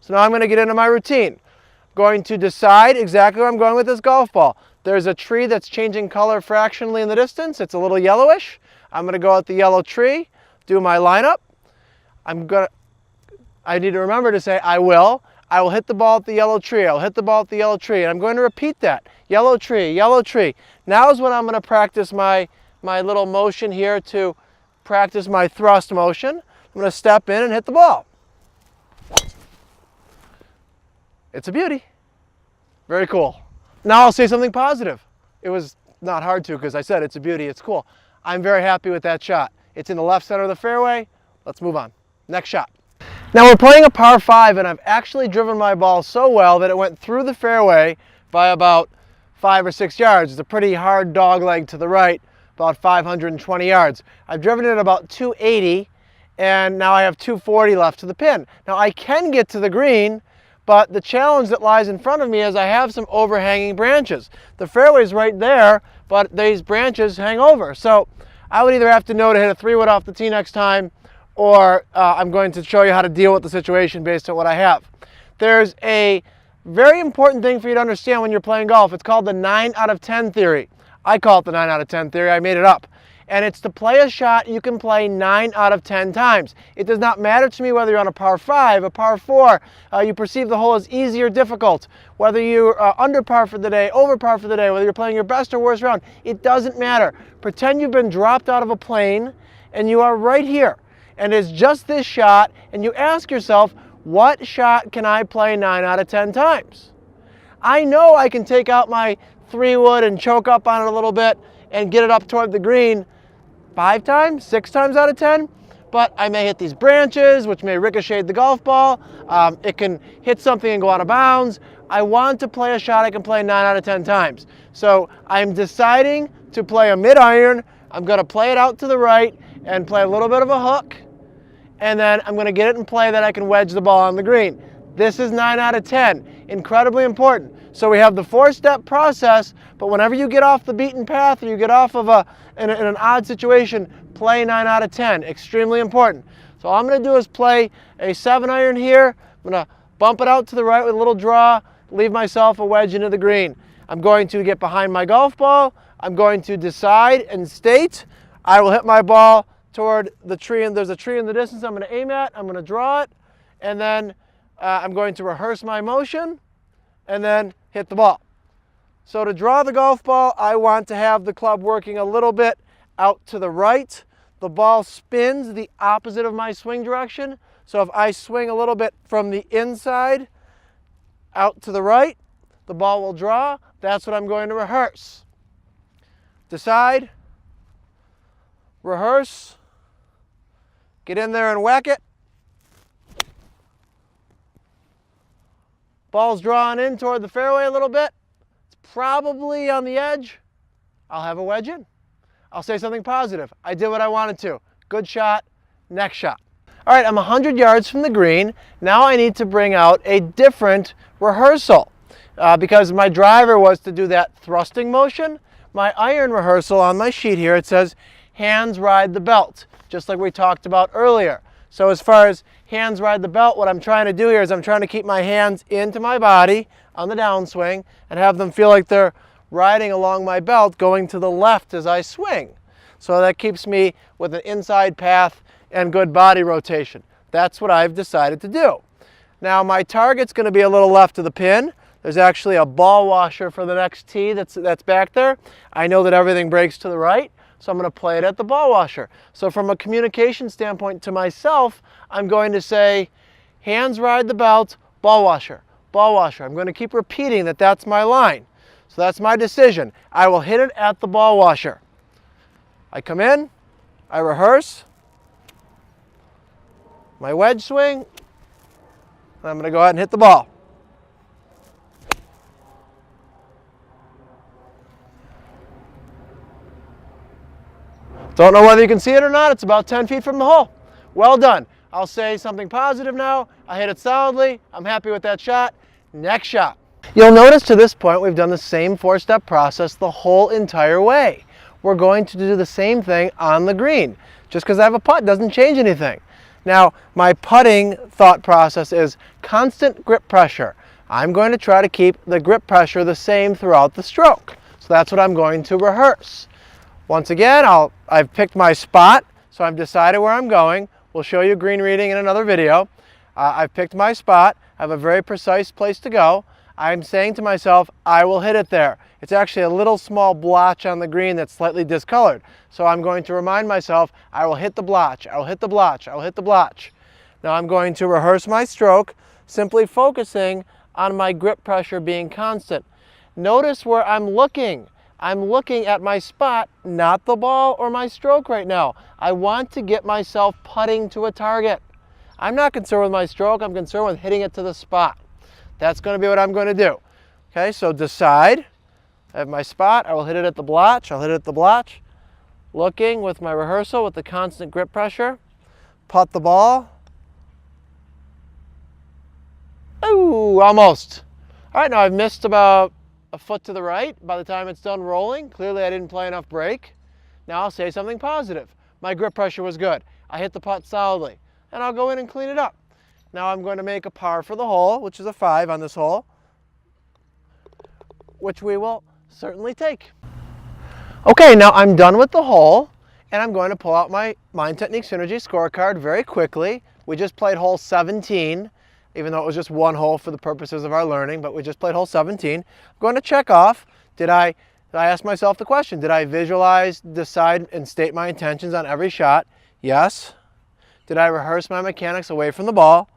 So now I'm going to get into my routine. Going to decide exactly where I'm going with this golf ball. There's a tree that's changing color fractionally in the distance. It's a little yellowish. I'm going to go at the yellow tree, do my lineup. I need to remember to say I will hit the ball at the yellow tree. I'll hit the ball at the yellow tree. And I'm going to repeat that. Yellow tree, yellow tree. Now is when I'm going to practice my little motion here to practice my thrust motion. I'm going to step in and hit the ball. It's a beauty. Very cool. Now I'll say something positive. It was not hard to because I said it's a beauty, it's cool. I'm very happy with that shot. It's in the left center of the fairway. Let's move on. Next shot. Now we're playing a par 5 and I've actually driven my ball so well that it went through the fairway by about 5 or 6 yards. It's a pretty hard dog leg to the right, about 520 yards. I've driven it about 280 and now I have 240 left to the pin. Now I can get to the green, but the challenge that lies in front of me is I have some overhanging branches. The fairway's right there, but these branches hang over. So I would either have to know to hit a 3-wood off the tee next time, or I'm going to show you how to deal with the situation based on what I have. There's a very important thing for you to understand when you're playing golf. It's called the 9 out of 10 theory. I call it the 9 out of 10 theory. I made it up. And it's to play a shot you can play 9 out of 10 times. It does not matter to me whether you're on a par 5, a par 4, you perceive the hole as easy or difficult, whether you're under par for the day, over par for the day, whether you're playing your best or worst round. It doesn't matter. Pretend you've been dropped out of a plane and you are right here. And it's just this shot, and you ask yourself, what shot can I play 9 out of 10 times? I know I can take out my 3-wood and choke up on it a little bit and get it up toward the green 5 times, 6 times out of 10, but I may hit these branches, which may ricochet the golf ball. It can hit something and go out of bounds. I want to play a shot I can play 9 out of 10 times. So I'm deciding to play a mid-iron. I'm going to play it out to the right and play a little bit of a hook, and then I'm going to get it in play that I can wedge the ball on the green. This is 9 out of 10. Incredibly important. So we have the 4-step process, but whenever you get off the beaten path or you get off of in an odd situation, play 9 out of 10. Extremely important. So all I'm going to do is play a 7-iron here. I'm going to bump it out to the right with a little draw, leave myself a wedge into the green. I'm going to get behind my golf ball. I'm going to decide and state. I will hit my ball toward the tree, and there's a tree in the distance I'm going to aim at. I'm going to draw it, and then I'm going to rehearse my motion and then hit the ball. So to draw the golf ball, I want to have the club working a little bit out to the right. The ball spins the opposite of my swing direction. So if I swing a little bit from the inside out to the right, the ball will draw. That's what I'm going to rehearse. Decide, rehearse, get in there and whack it. Ball's drawn in toward the fairway a little bit. It's probably on the edge. I'll have a wedge in. I'll say something positive. I did what I wanted to. Good shot. Next shot. All right, I'm 100 yards from the green. Now I need to bring out a different rehearsal because my driver was to do that thrusting motion. My iron rehearsal on my sheet here, it says hands ride the belt, just like we talked about earlier. So as far as hands ride the belt, what I'm trying to do here is I'm trying to keep my hands into my body on the downswing and have them feel like they're riding along my belt going to the left as I swing. So that keeps me with an inside path and good body rotation. That's what I've decided to do. Now my target's going to be a little left of the pin. There's actually a ball washer for the next tee that's back there. I know that everything breaks to the right, so I'm going to play it at the ball washer. So from a communication standpoint to myself, I'm going to say, hands ride the belt, ball washer, ball washer. I'm going to keep repeating that that's my line. So that's my decision. I will hit it at the ball washer. I come in, I rehearse my wedge swing, and I'm going to go ahead and hit the ball. Don't know whether you can see it or not. It's about 10 feet from the hole. Well done. I'll say something positive now. I hit it solidly. I'm happy with that shot. Next shot. You'll notice to this point we've done the same 4-step process the whole entire way. We're going to do the same thing on the green. Just because I have a putt doesn't change anything. Now, my putting thought process is constant grip pressure. I'm going to try to keep the grip pressure the same throughout the stroke. So that's what I'm going to rehearse. Once again, I've picked my spot, so I've decided where I'm going. We'll show you green reading in another video. I've picked my spot. I have a very precise place to go. I'm saying to myself, I will hit it there. It's actually a little small blotch on the green that's slightly discolored. So I'm going to remind myself, I will hit the blotch, I will hit the blotch, I will hit the blotch. Now I'm going to rehearse my stroke, simply focusing on my grip pressure being constant. Notice where I'm looking. I'm looking at my spot, not the ball or my stroke right now. I want to get myself putting to a target. I'm not concerned with my stroke, I'm concerned with hitting it to the spot. That's going to be what I'm going to do. Okay, so decide. I have my spot, I will hit it at the blotch, I'll hit it at the blotch. Looking with my rehearsal with the constant grip pressure. Putt the ball. Ooh, almost. All right, now I've missed about a foot to the right by the time it's done rolling. Clearly I didn't play enough break. Now I'll say something positive. My grip pressure was good. I hit the putt solidly. And I'll go in and clean it up. Now I'm going to make a par for the hole, which is a 5 on this hole, which we will certainly take. Okay, now I'm done with the hole, and I'm going to pull out my Mind Technique Synergy scorecard very quickly. We just played hole 17, even though it was just one hole for the purposes of our learning, but we just played hole 17. I'm going to check off, I asked myself the question, did I visualize, decide, and state my intentions on every shot? Yes. Did I rehearse my mechanics away from the ball?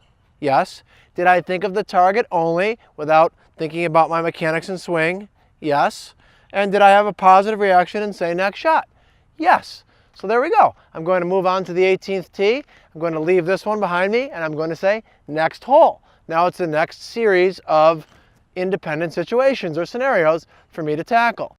Yes. Did I think of the target only without thinking about my mechanics and swing? Yes. And did I have a positive reaction and say next shot? Yes. So there we go. I'm going to move on to the 18th tee. I'm going to leave this one behind me, and I'm going to say next hole. Now it's the next series of independent situations or scenarios for me to tackle.